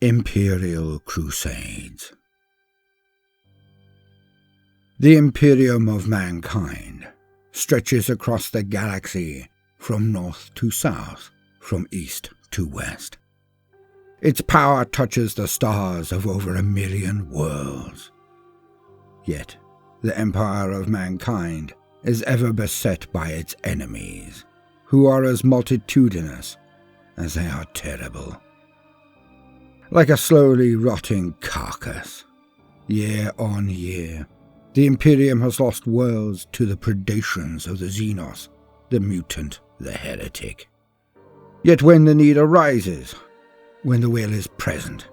Imperial Crusades. The Imperium of mankind stretches across the galaxy from north to south, from east to west. Its power touches the stars of over 1 million worlds. Yet, the empire of mankind is ever beset by its enemies, who are as multitudinous as they are terrible. Like a slowly rotting carcass, year on year, the Imperium has lost worlds to the predations of the Xenos, the mutant, the heretic. Yet when the need arises, when the will is present,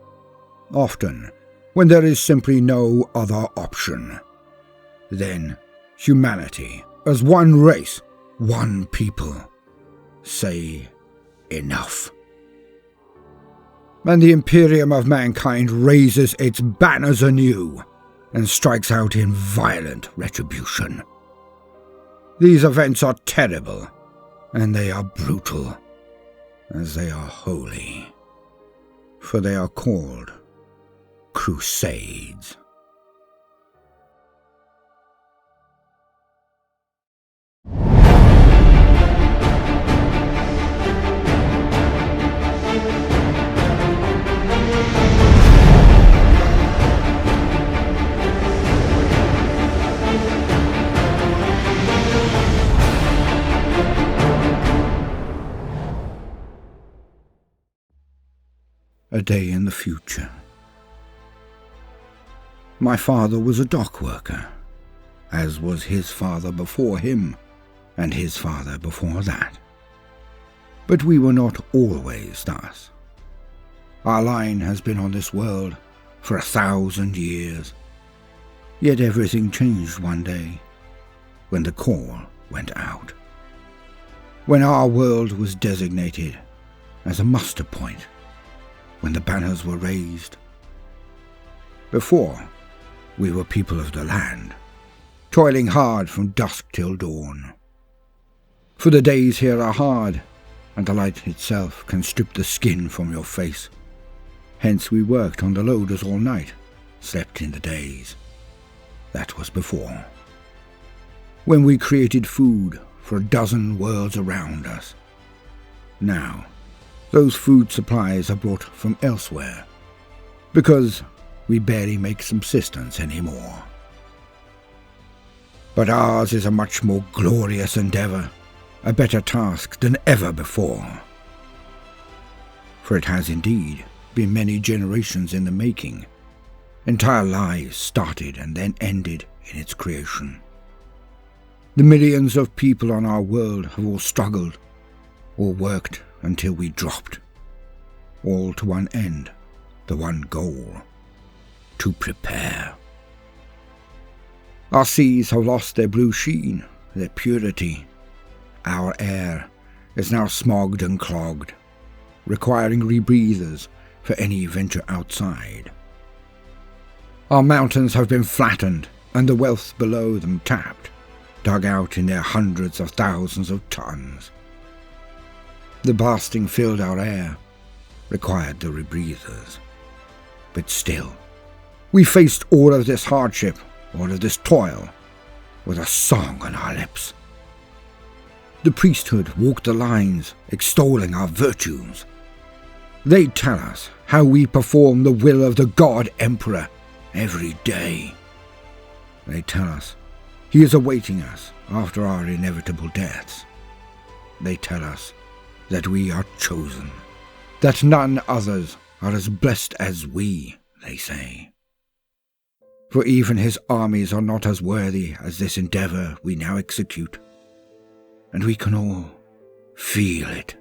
often when there is simply no other option, then humanity, as one race, one people, say enough. And the Imperium of mankind raises its banners anew and strikes out in violent retribution. These events are terrible, and they are brutal, as they are holy, for they are called Crusades. A day in the future. My father was a dock worker, as was his father before him, and his father before that. But we were not always thus. Our line has been on this world for 1,000 years, yet everything changed one day, when the call went out. When our world was designated as a muster point, when the banners were raised. Before, we were people of the land, toiling hard from dusk till dawn. For the days here are hard, and the light itself can strip the skin from your face. Hence we worked on the loaders all night, slept in the days. That was before. When we created food for a dozen worlds around us. Now, those food supplies are brought from elsewhere, because we barely make subsistence anymore. But ours is a much more glorious endeavour, a better task than ever before. For it has indeed been many generations in the making, entire lives started and then ended in its creation. The millions of people on our world have all struggled, all worked until we dropped, all to one end, the one goal, to prepare. Our seas have lost their blue sheen, their purity. Our air is now smogged and clogged, requiring rebreathers for any venture outside. Our mountains have been flattened and the wealth below them tapped, dug out in their hundreds of thousands of tons. The blasting filled our air, required the rebreathers. But still, we faced all of this hardship, all of this toil, with a song on our lips. The priesthood walked the lines, extolling our virtues. They tell us how we perform the will of the God Emperor every day. They tell us he is awaiting us after our inevitable deaths. They tell us that we are chosen, that none others are as blessed as we, they say. For even his armies are not as worthy as this endeavour we now execute. And we can all feel it,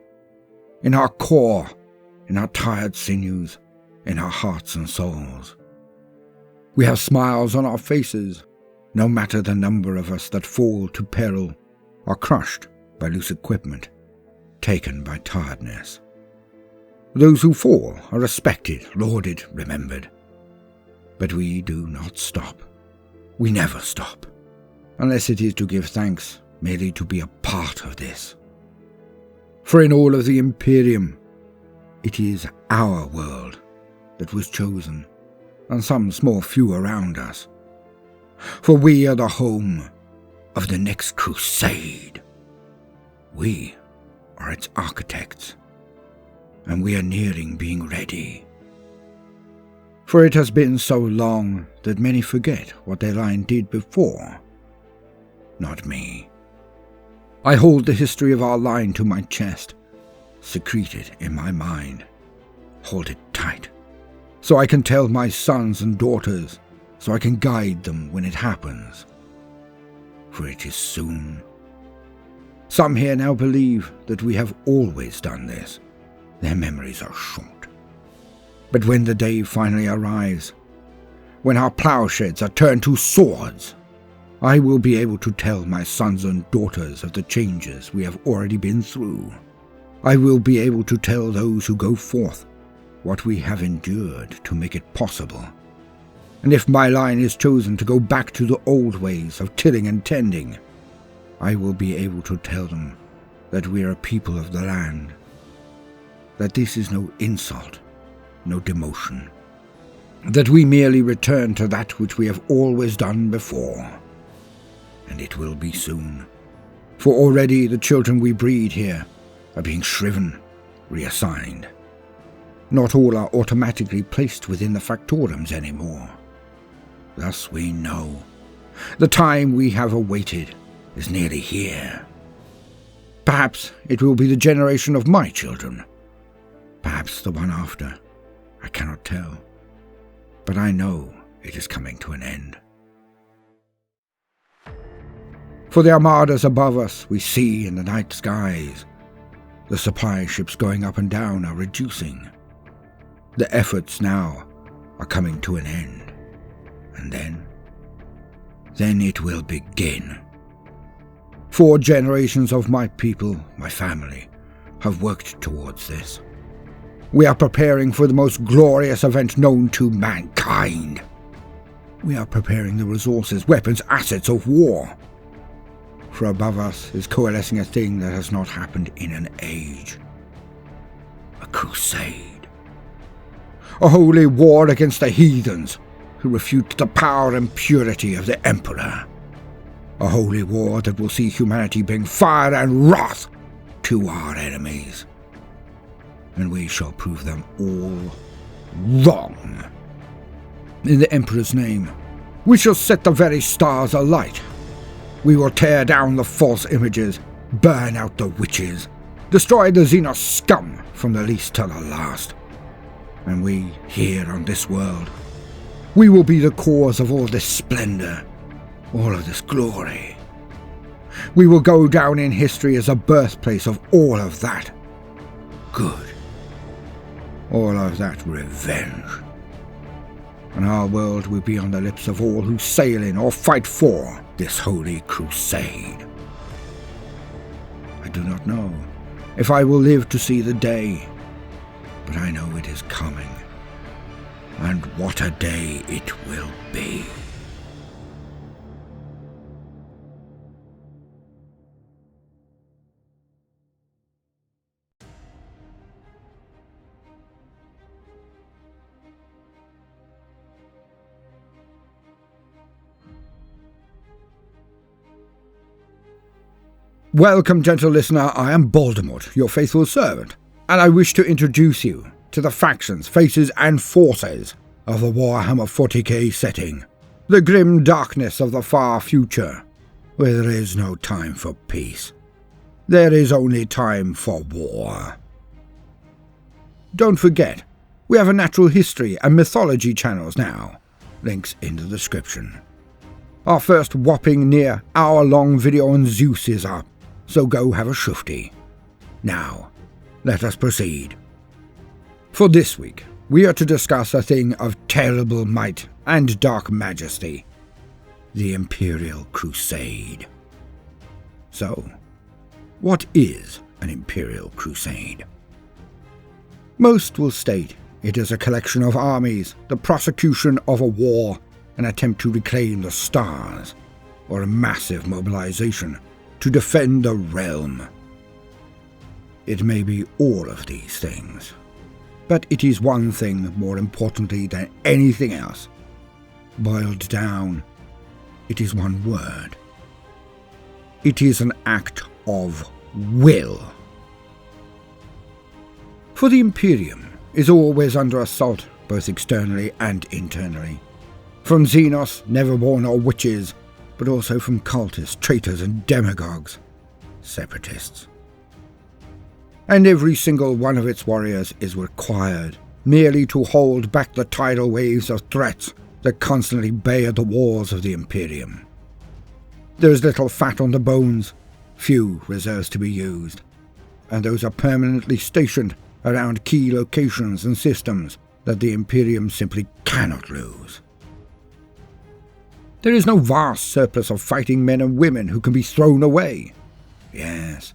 in our core, in our tired sinews, in our hearts and souls. We have smiles on our faces, no matter the number of us that fall to peril, are crushed by loose equipment, taken by tiredness. Those who fall are respected, lauded, remembered. But we do not stop. We never stop, unless it is to give thanks merely to be a part of this. For in all of the Imperium, it is our world that was chosen, and some small few around us. For we are the home of the next crusade. We are its architects, and we are nearing being ready. For it has been so long that many forget what their line did before. Not me. I hold the history of our line to my chest, secrete it in my mind, hold it tight, so I can tell my sons and daughters, so I can guide them when it happens. For it is soon. Some here now believe that we have always done this. Their memories are short. But when the day finally arrives, when our plowshares are turned to swords, I will be able to tell my sons and daughters of the changes we have already been through. I will be able to tell those who go forth what we have endured to make it possible. And if my line is chosen to go back to the old ways of tilling and tending, I will be able to tell them that we are a people of the land, that this is no insult, no demotion, that we merely return to that which we have always done before. And it will be soon, for already the children we breed here are being shriven, reassigned. Not all are automatically placed within the factorums anymore. Thus we know the time we have awaited is nearly here. Perhaps it will be the generation of my children, perhaps the one after. I cannot tell, but I know it is coming to an end. For the armadas above us we see in the night skies. The supply ships going up and down are reducing. The efforts now are coming to an end. And then it will begin. 4 generations of my people, my family, have worked towards this. We are preparing for the most glorious event known to mankind. We are preparing the resources, weapons, assets of war. For above us is coalescing a thing that has not happened in an age. A crusade. A holy war against the heathens who refute the power and purity of the Emperor. A holy war that will see humanity bring fire and wrath to our enemies. And we shall prove them all wrong. In the Emperor's name, we shall set the very stars alight. We will tear down the false images, burn out the witches, destroy the Xenos scum from the least to the last. And we, here on this world, we will be the cause of all this splendor, all of this glory. We will go down in history as a birthplace of all of that good. All of that revenge. And our world will be on the lips of all who sail in or fight for this holy crusade. I do not know if I will live to see the day, but I know it is coming. And what a day it will be. Welcome, gentle listener, I am Voldemort, your faithful servant, and I wish to introduce you to the factions, faces, and forces of the Warhammer 40k setting, the grim darkness of the far future, where there is no time for peace. There is only time for war. Don't forget, we have a natural history and mythology channels now, links in the description. Our first whopping near hour-long video on Zeus is up, so go have a shufti. Now, let us proceed. For this week, we are to discuss a thing of terrible might and dark majesty, the Imperial Crusade. So, what is an Imperial Crusade? Most will state it is a collection of armies, the prosecution of a war, an attempt to reclaim the stars, or a massive mobilization to defend the realm. It may be all of these things, But it is one thing more importantly than anything else. Boiled down, it is one word. It is an act of will. For the Imperium is always under assault, both externally and internally. From Xenos, Neverborn or witches, but also from cultists, traitors and demagogues, separatists. And every single one of its warriors is required merely to hold back the tidal waves of threats that constantly bay at the walls of the Imperium. There is little fat on the bones, few reserves to be used, and those are permanently stationed around key locations and systems that the Imperium simply cannot lose. There is no vast surplus of fighting men and women who can be thrown away. Yes,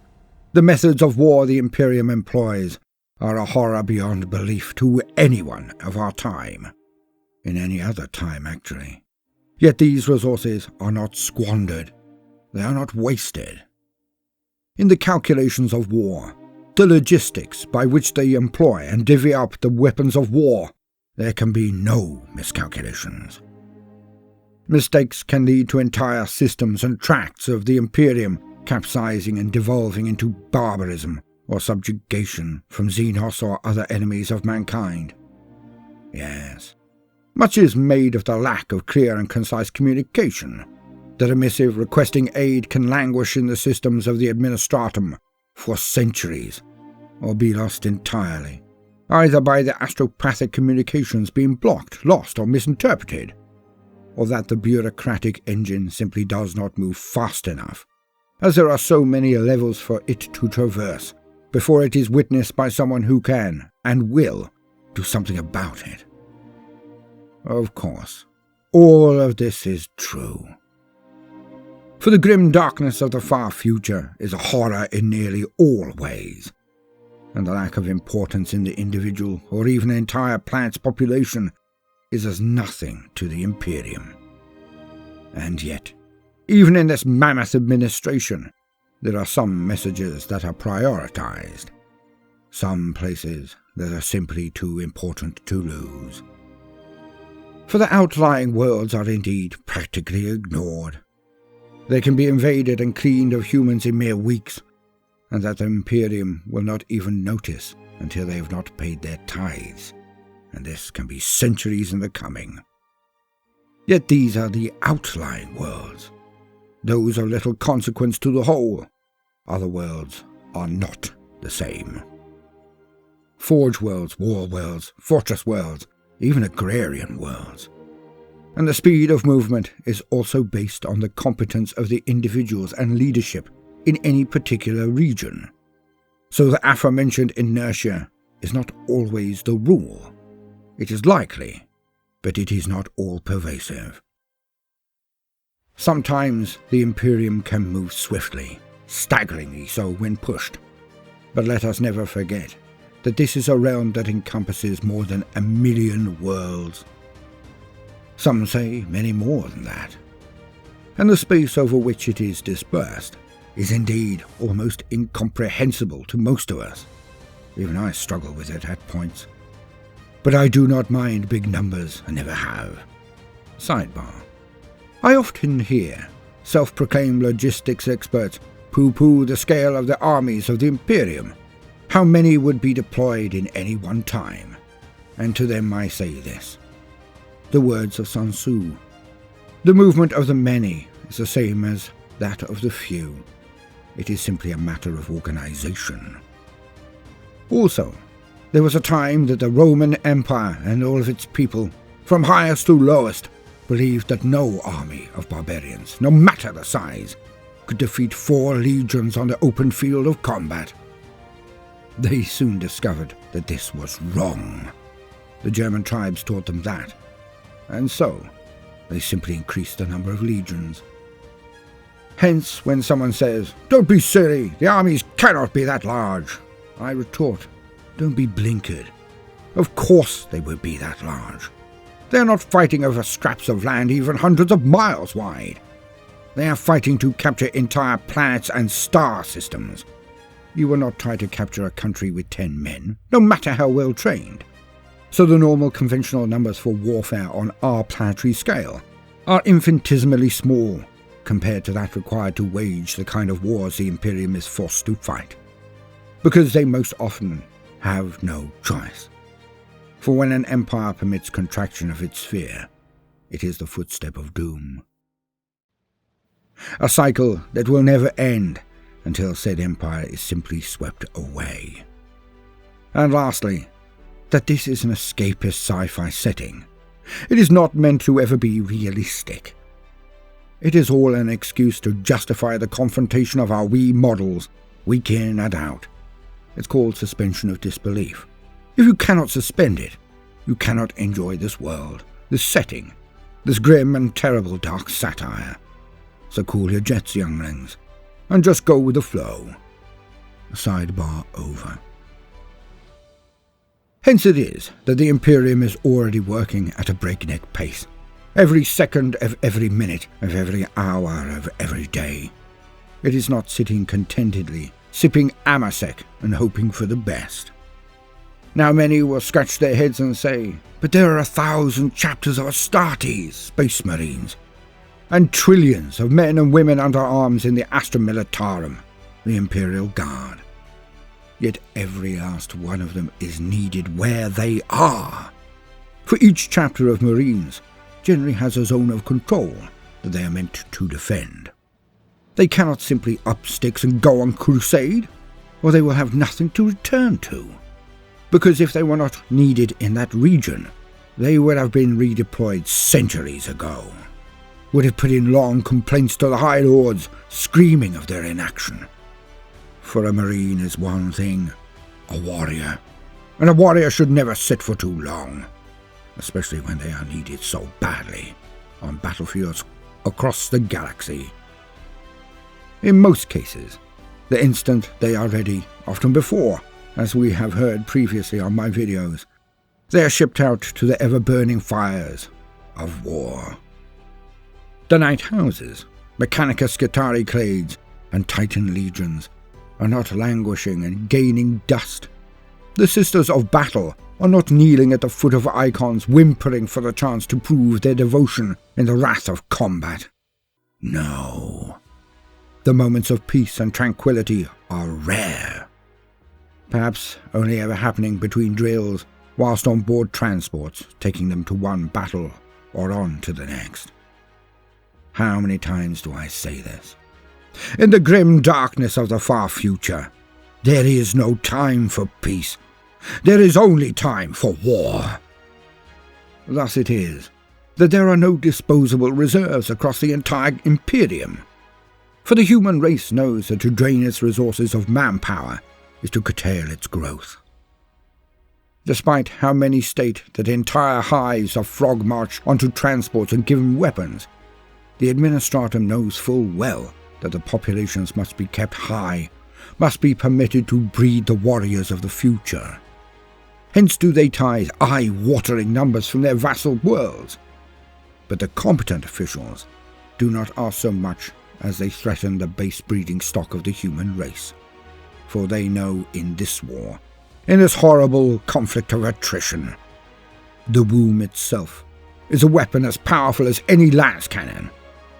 the methods of war the Imperium employs are a horror beyond belief to anyone of our time. In any other time, actually. Yet these resources are not squandered. They are not wasted. In the calculations of war, the logistics by which they employ and divvy up the weapons of war, there can be no miscalculations. Mistakes can lead to entire systems and tracts of the Imperium capsizing and devolving into barbarism or subjugation from Xenos or other enemies of mankind. Yes. Much is made of the lack of clear and concise communication. The remissive requesting aid can languish in the systems of the administratum for centuries, or be lost entirely, either by the astropathic communications being blocked, lost, or misinterpreted, or that the bureaucratic engine simply does not move fast enough, as there are so many levels for it to traverse before it is witnessed by someone who can, and will, do something about it. Of course, all of this is true. For the grim darkness of the far future is a horror in nearly all ways, and the lack of importance in the individual or even the entire planet's population is as nothing to the Imperium. And yet, even in this mammoth administration, there are some messages that are prioritized, some places that are simply too important to lose. For the outlying worlds are indeed practically ignored. They can be invaded and cleaned of humans in mere weeks, and that the Imperium will not even notice until they have not paid their tithes, and this can be centuries in the coming. Yet these are the outlying worlds. Those of little consequence to the whole. Other worlds are not the same. Forge worlds, war worlds, fortress worlds, even agrarian worlds. And the speed of movement is also based on the competence of the individuals and leadership in any particular region. So the aforementioned inertia is not always the rule. It is likely, but it is not all pervasive. Sometimes the Imperium can move swiftly, staggeringly so when pushed. But let us never forget that this is a realm that encompasses more than 1 million worlds. Some say many more than that. And the space over which it is dispersed is indeed almost incomprehensible to most of us. Even I struggle with it at points. But I do not mind big numbers, I never have. Sidebar. I often hear self-proclaimed logistics experts pooh-pooh the scale of the armies of the Imperium. How many would be deployed in any one time? And to them I say this. The words of Sun Tzu. The movement of the many is the same as that of the few. It is simply a matter of organization. Also, there was a time that the Roman Empire and all of its people, from highest to lowest, believed that no army of barbarians, no matter the size, could defeat 4 legions on the open field of combat. They soon discovered that this was wrong. The German tribes taught them that, and so they simply increased the number of legions. Hence, when someone says, "Don't be silly, the armies cannot be that large," I retort, "Don't be blinkered. Of course they will be that large. They are not fighting over scraps of land even hundreds of miles wide. They are fighting to capture entire planets and star systems. you will not try to capture a country with 10 men, no matter how well trained. So the normal conventional numbers for warfare on our planetary scale are infinitesimally small compared to that required to wage the kind of wars the Imperium is forced to fight, because they most often have no choice. For when an empire permits contraction of its sphere, it is the footstep of doom. A cycle that will never end until said empire is simply swept away. And lastly, that this is an escapist sci-fi setting. It is not meant to ever be realistic. It is all an excuse to justify the confrontation of our wee models, week in and out. It's called suspension of disbelief. If you cannot suspend it, you cannot enjoy this world, this setting, this grim and terrible dark satire. So cool your jets, younglings, and just go with the flow. Sidebar over. Hence it is that the Imperium is already working at a breakneck pace, every second of every minute of every hour of every day. It is not sitting contentedly, sipping Amasec and hoping for the best. Now many will scratch their heads and say, but there are 1,000 chapters of Astartes, Space Marines, and trillions of men and women under arms in the Astra Militarum, the Imperial Guard. Yet every last one of them is needed where they are. For each chapter of Marines generally has a zone of control that they are meant to defend. They cannot simply up sticks and go on crusade, or they will have nothing to return to. Because if they were not needed in that region, they would have been redeployed centuries ago. Would have put in long complaints to the High Lords, screaming of their inaction. For a Marine is one thing, a warrior, and a warrior should never sit for too long, especially when they are needed so badly on battlefields across the galaxy. In most cases, the instant they are ready, often before, as we have heard previously on my videos, they are shipped out to the ever-burning fires of war. The Night Houses, Mechanica Scutari Clades, and Titan Legions are not languishing and gaining dust. The Sisters of Battle are not kneeling at the foot of icons, whimpering for the chance to prove their devotion in the wrath of combat. No. The moments of peace and tranquility are rare. Perhaps only ever happening between drills, whilst on board transports, taking them to one battle or on to the next. How many times do I say this? In the grim darkness of the far future, there is no time for peace. There is only time for war. Thus it is that there are no disposable reserves across the entire Imperium. For the human race knows that to drain its resources of manpower is to curtail its growth. Despite how many state that entire hives of frog march onto transports and given weapons, the Administratum knows full well that the populations must be kept high, must be permitted to breed the warriors of the future. Hence do they tithe eye-watering numbers from their vassal worlds. But the competent officials do not ask so much as they threaten the base breeding stock of the human race. For they know in this war, in this horrible conflict of attrition, the womb itself is a weapon as powerful as any lance cannon,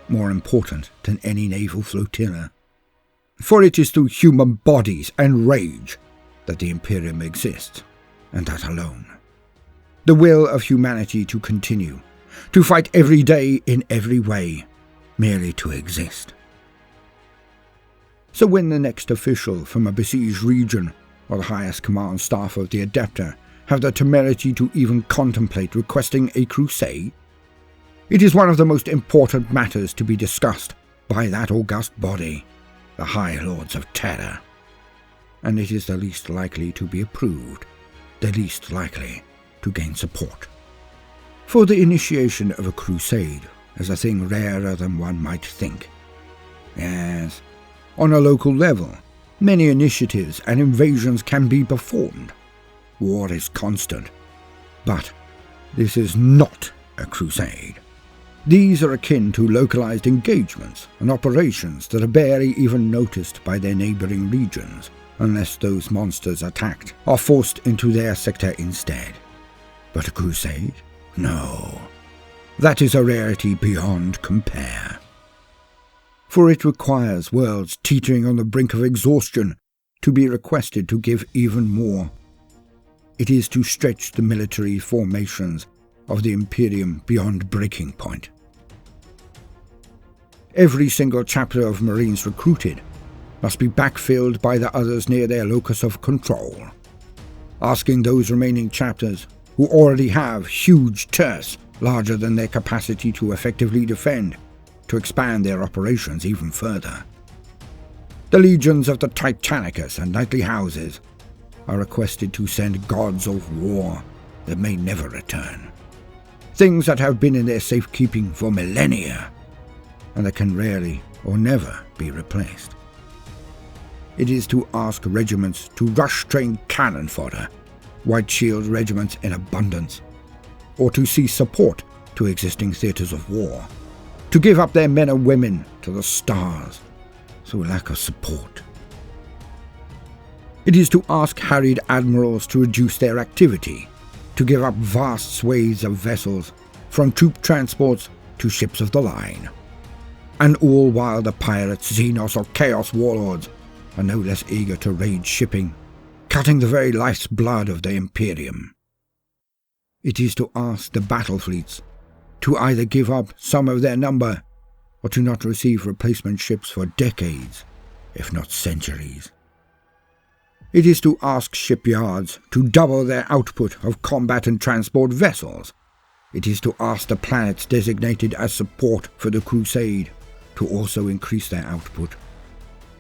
more important than any naval flotilla. For it is through human bodies and rage that the Imperium exists, and that alone. The will of humanity to continue, to fight every day in every way, merely to exist. So when the next official from a besieged region, or the highest command staff of the Adepta, have the temerity to even contemplate requesting a crusade, it is one of the most important matters to be discussed by that august body, the High Lords of Terror. And it is the least likely to be approved, the least likely to gain support. For the initiation of a crusade is a thing rarer than one might think. Yes, on a local level, many initiatives and invasions can be performed. War is constant. But this is not a crusade. These are akin to localized engagements and operations that are barely even noticed by their neighboring regions, unless those monsters attacked are forced into their sector instead. But a crusade? No. That is a rarity beyond compare. For it requires worlds teetering on the brink of exhaustion to be requested to give even more. It is to stretch the military formations of the Imperium beyond breaking point. Every single chapter of Marines recruited must be backfilled by the others near their locus of control, asking those remaining chapters who already have huge turfs larger than their capacity to effectively defend to expand their operations even further. The legions of the Titanicus and Knightly Houses are requested to send gods of war that may never return, things that have been in their safekeeping for millennia and that can rarely or never be replaced. It is to ask regiments to rush-train cannon fodder, White Shield regiments in abundance, or to see support to existing theatres of war, to give up their men and women to the stars through lack of support. It is to ask harried admirals to reduce their activity, to give up vast swathes of vessels, from troop transports to ships of the line. And all while the pirates, Xenos or Chaos warlords are no less eager to raid shipping, cutting the very life's blood of the Imperium. It is to ask the battle fleets to either give up some of their number or to not receive replacement ships for decades, if not centuries. It is to ask shipyards to double their output of combat and transport vessels. It is to ask the planets designated as support for the Crusade to also increase their output.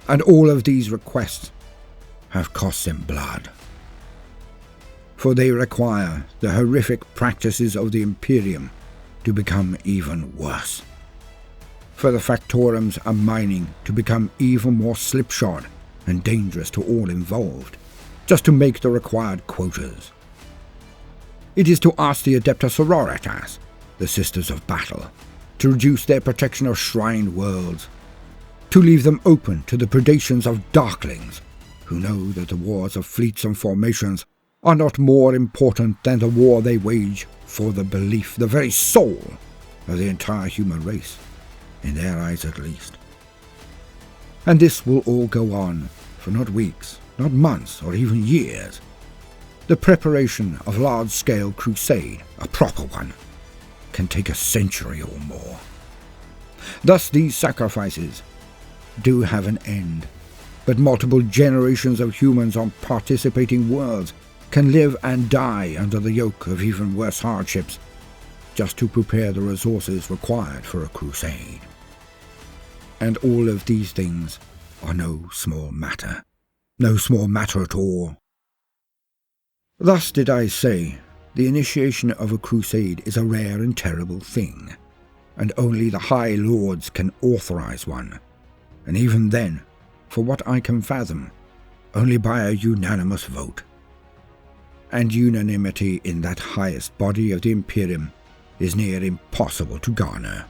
And all of these requests have cost them blood. For they require the horrific practices of the Imperium to become even worse. For the factorums are mining to become even more slipshod and dangerous to all involved, just to make the required quotas. It is to ask the Adepta Sororitas, the Sisters of Battle, to reduce their protection of shrined worlds, to leave them open to the predations of Darklings, who know that the wars of fleets and formations are not more important than the war they wage for the belief, the very soul, of the entire human race, in their eyes at least. And this will all go on for not weeks, not months, or even years. The preparation of large-scale crusade, a proper one, can take a century or more. Thus these sacrifices do have an end, but multiple generations of humans on participating worlds can live and die under the yoke of even worse hardships, just to prepare the resources required for a crusade. And all of these things are no small matter. No small matter at all. Thus did I say, the initiation of a crusade is a rare and terrible thing, and only the High Lords can authorize one, and even then, for what I can fathom, only by a unanimous vote. And unanimity in that highest body of the Imperium is near impossible to garner.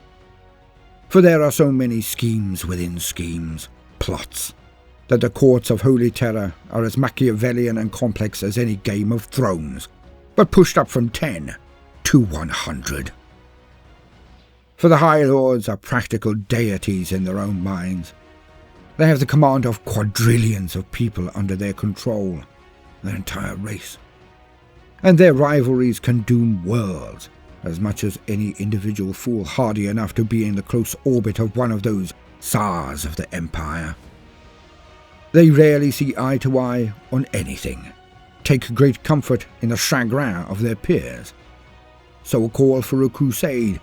For there are so many schemes within schemes, plots, that the courts of Holy Terror are as Machiavellian and complex as any Game of Thrones, but pushed up from 10 to 100. For the High Lords are practical deities in their own minds. They have the command of quadrillions of people under their control, their entire race. And their rivalries can doom worlds, as much as any individual foolhardy enough to be in the close orbit of one of those Tsars of the Empire. They rarely see eye to eye on anything, take great comfort in the chagrin of their peers. So a call for a crusade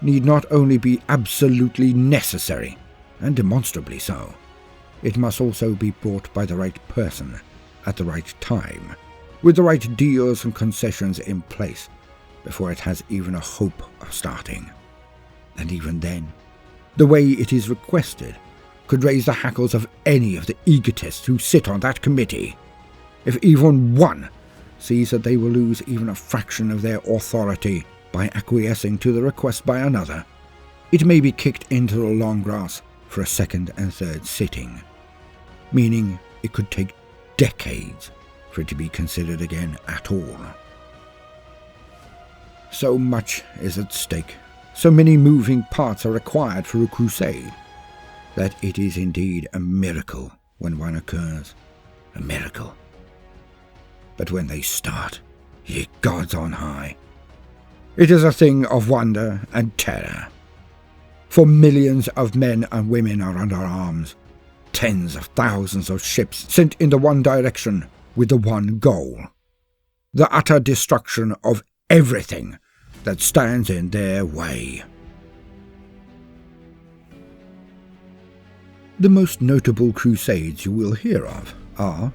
need not only be absolutely necessary, and demonstrably so, it must also be brought by the right person, at the right time, with the right deals and concessions in place, before it has even a hope of starting. And even then, the way it is requested could raise the hackles of any of the egotists who sit on that committee. If even one sees that they will lose even a fraction of their authority by acquiescing to the request by another, it may be kicked into the long grass for a second and third sitting, meaning it could take decades for it to be considered again at all. So much is at stake, so many moving parts are required for a crusade, that it is indeed a miracle when one occurs. A miracle. But when they start, ye gods on high, it is a thing of wonder and terror. For millions of men and women are under arms, tens of thousands of ships sent in the one direction with the one goal: the utter destruction of everything that stands in their way. The most notable crusades you will hear of are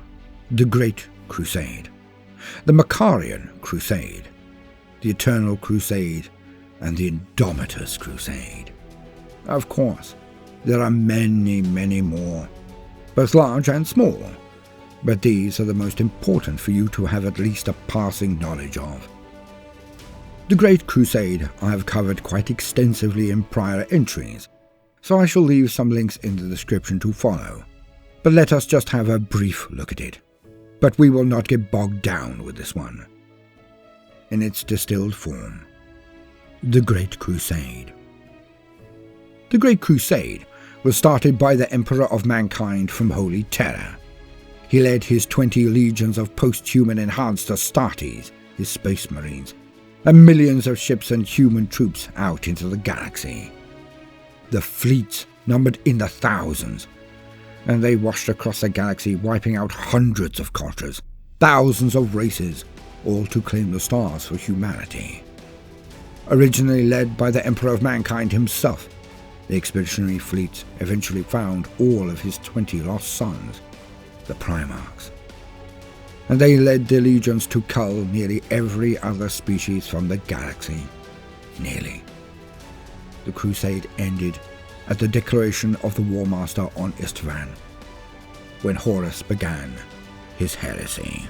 the Great Crusade, the Macarian Crusade, the Eternal Crusade, and the Indomitus Crusade. Of course, there are many, many more, both large and small, but these are the most important for you to have at least a passing knowledge of. The Great Crusade I have covered quite extensively in prior entries, so I shall leave some links in the description to follow, but let us just have a brief look at it. But we will not get bogged down with this one. In its distilled form, the Great Crusade. The Great Crusade was started by the Emperor of Mankind from Holy Terror. He led his 20 legions of post-human enhanced Astartes, his space marines, and millions of ships and human troops out into the galaxy. The fleets numbered in the thousands, and they washed across the galaxy, wiping out hundreds of cultures, thousands of races, all to claim the stars for humanity. Originally led by the Emperor of Mankind himself, the expeditionary fleets eventually found all of his 20 lost sons, the Primarchs, and they led their legions to cull nearly every other species from the galaxy. Nearly. The crusade ended at the declaration of the War Master on Istvan, when Horus began his heresy.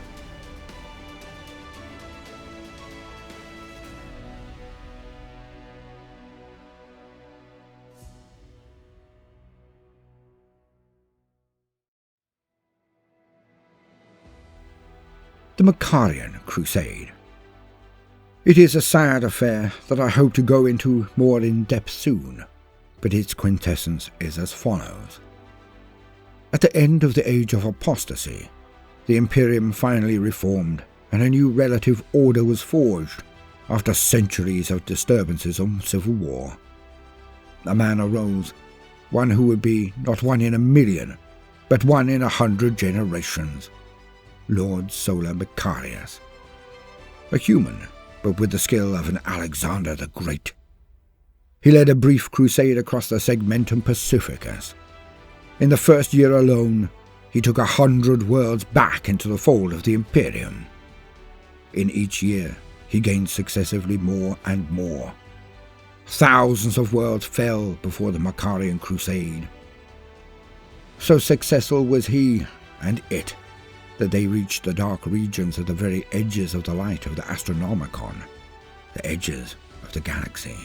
The Macarian Crusade. It is a sad affair that I hope to go into more in depth soon, but its quintessence is as follows. At the end of the Age of Apostasy, the Imperium finally reformed, and a new relative order was forged after centuries of disturbances and civil war. A man arose, one who would be not one in a million, but one in 100 generations, Lord Solar Macarius. A human, but with the skill of an Alexander the Great. He led a brief crusade across the Segmentum Pacificus. In the first year alone, he took 100 worlds back into the fold of the Imperium. In each year, he gained successively more and more. Thousands of worlds fell before the Macarian Crusade. So successful was he and it, that they reached the dark regions at the very edges of the light of the Astronomicon, the edges of the galaxy,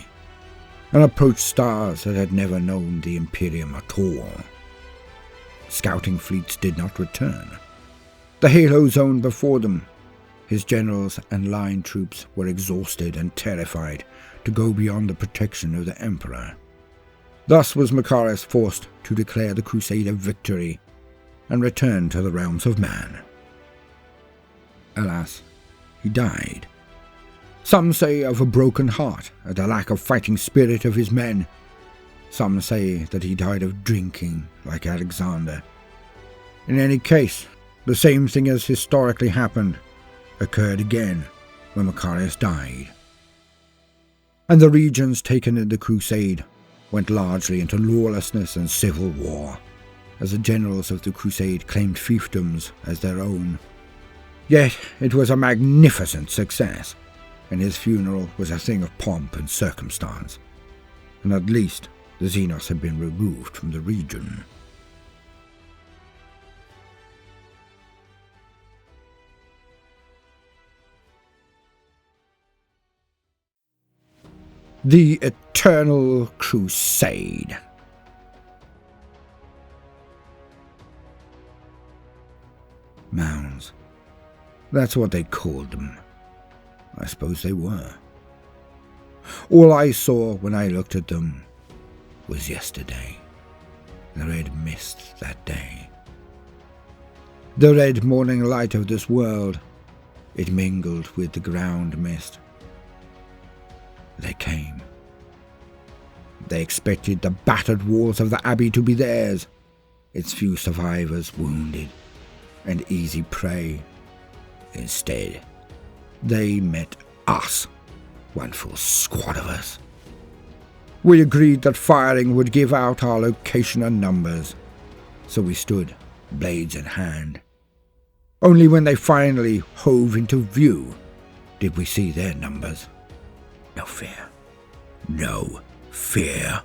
and approached stars that had never known the Imperium at all. Scouting fleets did not return. The Halo Zone before them, his generals and line troops were exhausted and terrified to go beyond the protection of the Emperor. Thus was Macarius forced to declare the Crusade a victory and return to the realms of man. Alas, he died. Some say of a broken heart at the lack of fighting spirit of his men. Some say that he died of drinking, like Alexander. In any case, the same thing as historically happened occurred again when Macarius died. And the regions taken in the Crusade went largely into lawlessness and civil war, as the generals of the Crusade claimed fiefdoms as their own. Yet it was a magnificent success, and his funeral was a thing of pomp and circumstance, and at least the Xenos had been removed from the region. The Eternal Crusade. Mounds. That's what they called them. I suppose they were. All I saw when I looked at them was yesterday. The red mist that day. The red morning light of this world. It mingled with the ground mist. They came. They expected the battered walls of the abbey to be theirs, its few survivors wounded and easy prey. Instead, they met us, one full squad of us. We agreed that firing would give out our location and numbers, so we stood, blades in hand. Only when they finally hove into view did we see their numbers. No fear. No fear.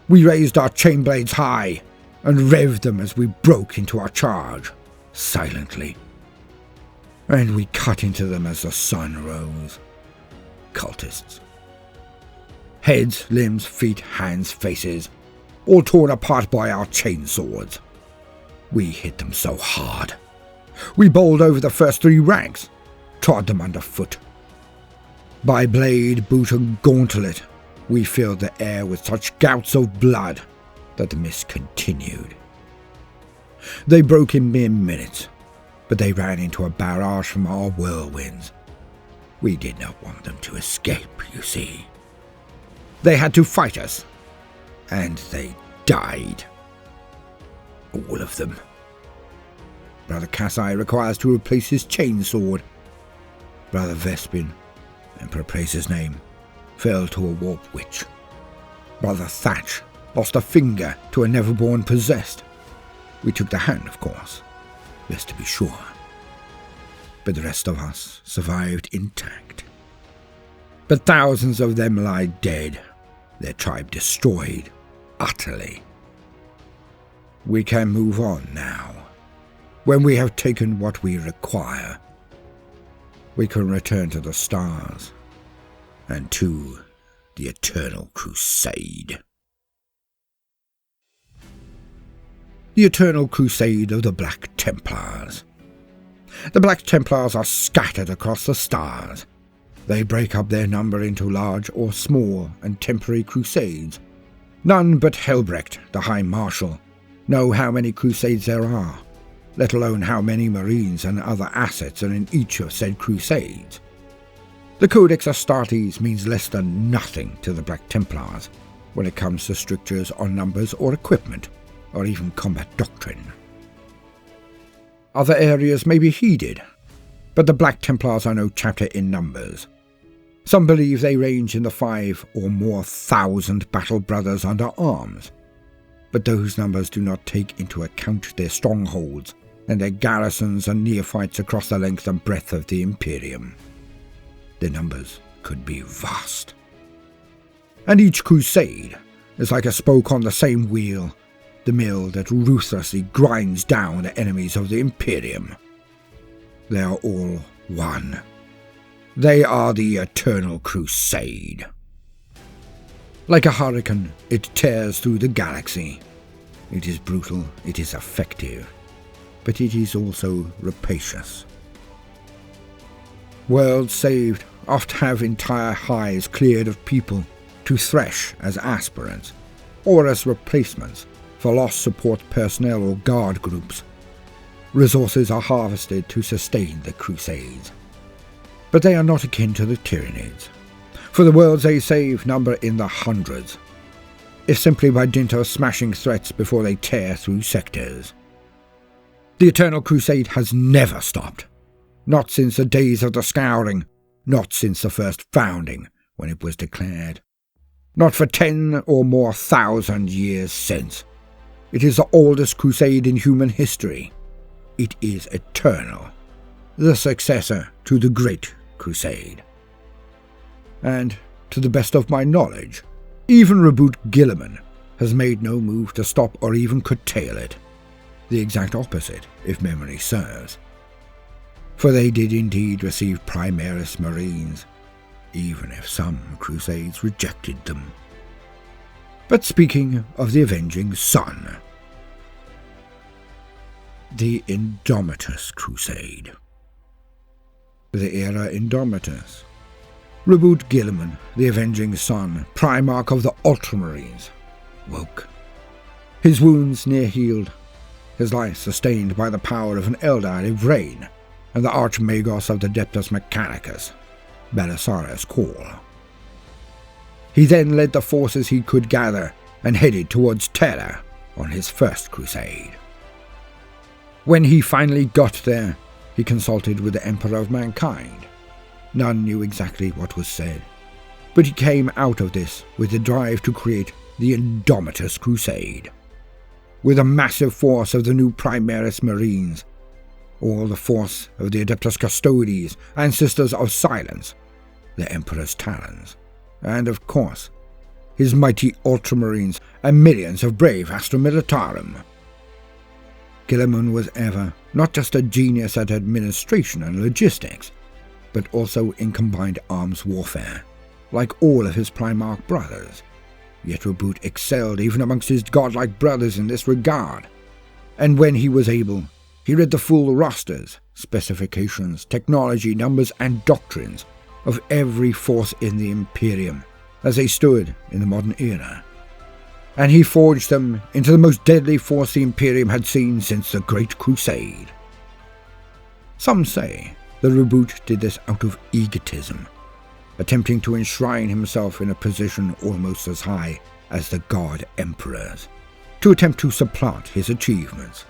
We raised our chain blades high and revved them as we broke into our charge, silently. And we cut into them as the sun rose. Cultists. Heads, limbs, feet, hands, faces, all torn apart by our chainswords. We hit them so hard. We bowled over the first three ranks, trod them underfoot. By blade, boot, and gauntlet, we filled the air with such gouts of blood that the mist continued. They broke in mere minutes, but they ran into a barrage from our whirlwinds. We did not want them to escape, you see. They had to fight us, and they died. All of them. Brother Cassai requires to replace his chainsword. Brother Vespin, Emperor praise his name, fell to a warp witch. Brother Thatch lost a finger to a never-born possessed. We took the hand, of course, best to be sure. But the rest of us survived intact. But thousands of them lie dead, their tribe destroyed, utterly. We can move on now. When we have taken what we require, we can return to the stars and to the Eternal Crusade. The Eternal Crusade of the Black Templars. The Black Templars are scattered across the stars. They break up their number into large or small and temporary crusades. None but Helbrecht, the High Marshal, know how many crusades there are, let alone how many marines and other assets are in each of said crusades. The Codex Astartes means less than nothing to the Black Templars when it comes to strictures on numbers or equipment, or even combat doctrine. Other areas may be heeded, but the Black Templars are no chapter in numbers. Some believe they range in the 5 or more 1,000 battle brothers under arms, but those numbers do not take into account their strongholds and their garrisons and neophytes across the length and breadth of the Imperium. Their numbers could be vast. And each crusade is like a spoke on the same wheel, the mill that ruthlessly grinds down the enemies of the Imperium. They are all one. They are the Eternal Crusade. Like a hurricane, it tears through the galaxy. It is brutal, it is effective, but it is also rapacious. Worlds saved oft have entire hives cleared of people to thresh as aspirants, or as replacements for lost support personnel or guard groups. Resources are harvested to sustain the Crusades. But they are not akin to the Tyranids, for the worlds they save number in the hundreds, if simply by dint of smashing threats before they tear through sectors. The Eternal Crusade has never stopped, not since the days of the Scouring, not since the first founding when it was declared, not for 10 or more 1,000 years since. It is the oldest crusade in human history. It is eternal, the successor to the Great Crusade. And, to the best of my knowledge, even Reboot Gilliman has made no move to stop or even curtail it. The exact opposite, if memory serves. For they did indeed receive Primaris Marines, even if some crusades rejected them. But speaking of the Avenging Sun, The Indomitus Crusade. The era Indomitus. Reboot Guilliman, the avenging son, Primarch of the Ultramarines, woke. His wounds near healed, his life sustained by the power of an Eldar Ivrain and the Archmagos of the Adeptus Mechanicus, Belisarius Call. He then led the forces he could gather and headed towards Terra on his first crusade. When he finally got there, he consulted with the Emperor of Mankind. None knew exactly what was said, but he came out of this with the drive to create the Indomitus Crusade. With a massive force of the new Primaris Marines, all the force of the Adeptus Custodes and Sisters of Silence, the Emperor's Talons, and of course, his mighty Ultramarines and millions of brave Astra Militarum. Guilliman was ever not just a genius at administration and logistics, but also in combined arms warfare, like all of his Primarch brothers. Yet Reboot excelled even amongst his godlike brothers in this regard, and when he was able, he read the full rosters, specifications, technology, numbers, and doctrines of every force in the Imperium as they stood in the modern era, and he forged them into the most deadly force the Imperium had seen since the Great Crusade. Some say that Reboot did this out of egotism, attempting to enshrine himself in a position almost as high as the God Emperor's, to attempt to supplant his achievements.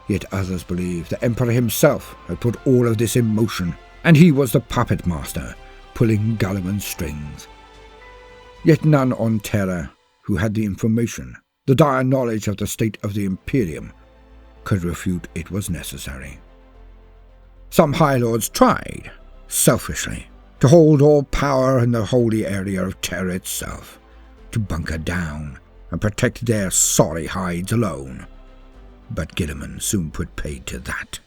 Yet others believe the Emperor himself had put all of this in motion, and he was the puppet master pulling Guilliman's strings. Yet none on Terra who had the information, the dire knowledge of the state of the Imperium, could refute it was necessary. Some High Lords tried, selfishly, to hold all power in the holy area of Terra itself, to bunker down and protect their sorry hides alone. But Guilliman soon put paid to that.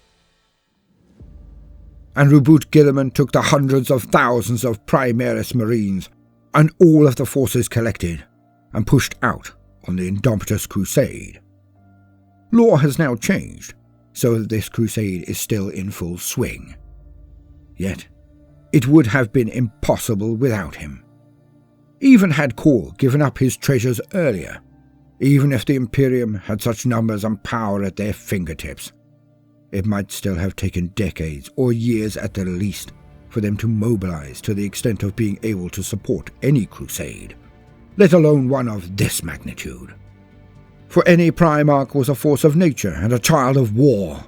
And Reboot Guilliman took the hundreds of thousands of Primaris Marines and all of the forces collected and pushed out on the Indomitus Crusade. Lore has now changed, so that this crusade is still in full swing. Yet, it would have been impossible without him. Even had Call given up his treasures earlier, even if the Imperium had such numbers and power at their fingertips, it might still have taken decades or years at the least for them to mobilize to the extent of being able to support any crusade, let alone one of this magnitude. For any Primarch was a force of nature and a child of war.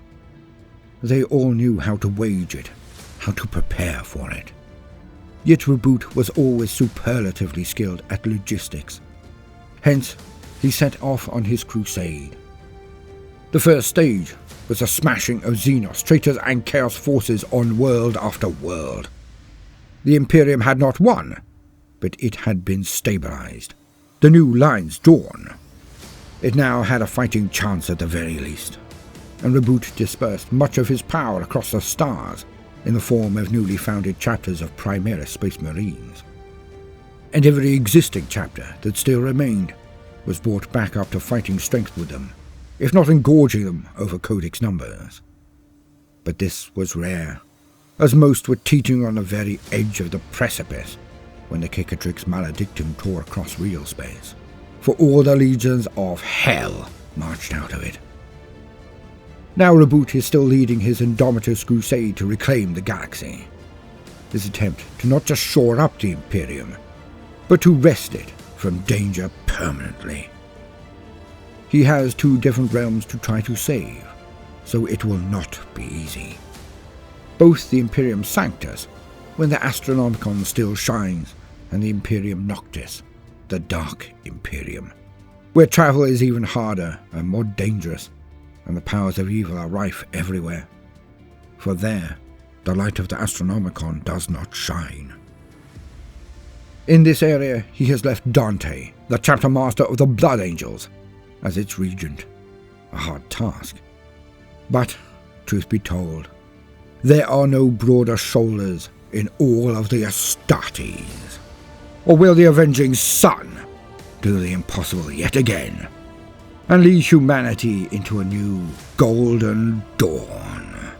They all knew how to wage it, how to prepare for it. Yet Reboot was always superlatively skilled at logistics. Hence, he set off on his crusade. The first stage was a smashing of Xenos, traitors, and Chaos forces on world after world. The Imperium had not won, but it had been stabilized. The new lines drawn. It now had a fighting chance at the very least, and Reboot dispersed much of his power across the stars in the form of newly founded chapters of Primaris Space Marines. And every existing chapter that still remained was brought back up to fighting strength with them, if not engorging them over codex numbers. But this was rare, as most were teetering on the very edge of the precipice when the Cicatrix Maledictum tore across real space, for all the legions of hell marched out of it. Now Reboot is still leading his Indomitus Crusade to reclaim the galaxy. His attempt to not just shore up the Imperium, but to wrest it from danger permanently. He has two different realms to try to save, so it will not be easy. Both the Imperium Sanctus, when the Astronomicon still shines, and the Imperium Noctis, the Dark Imperium, where travel is even harder and more dangerous, and the powers of evil are rife everywhere. For there, the light of the Astronomicon does not shine. In this area, he has left Dante, the chapter master of the Blood Angels, as its regent. A hard task. But, truth be told, there are no broader shoulders in all of the Astartes. Or will the avenging sun do the impossible yet again? and lead humanity into a new golden dawn.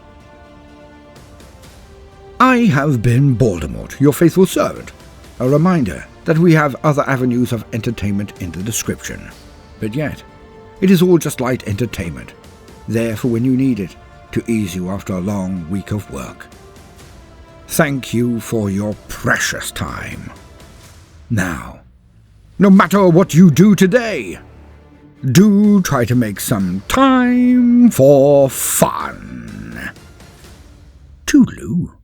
I have been Voldemort, your faithful servant. A reminder that we have other avenues of entertainment in the description. But yet, it is all just light entertainment, there for when you need it, to ease you after a long week of work. Thank you for your precious time. Now, no matter what you do today, do try to make some time for fun. Toodaloo.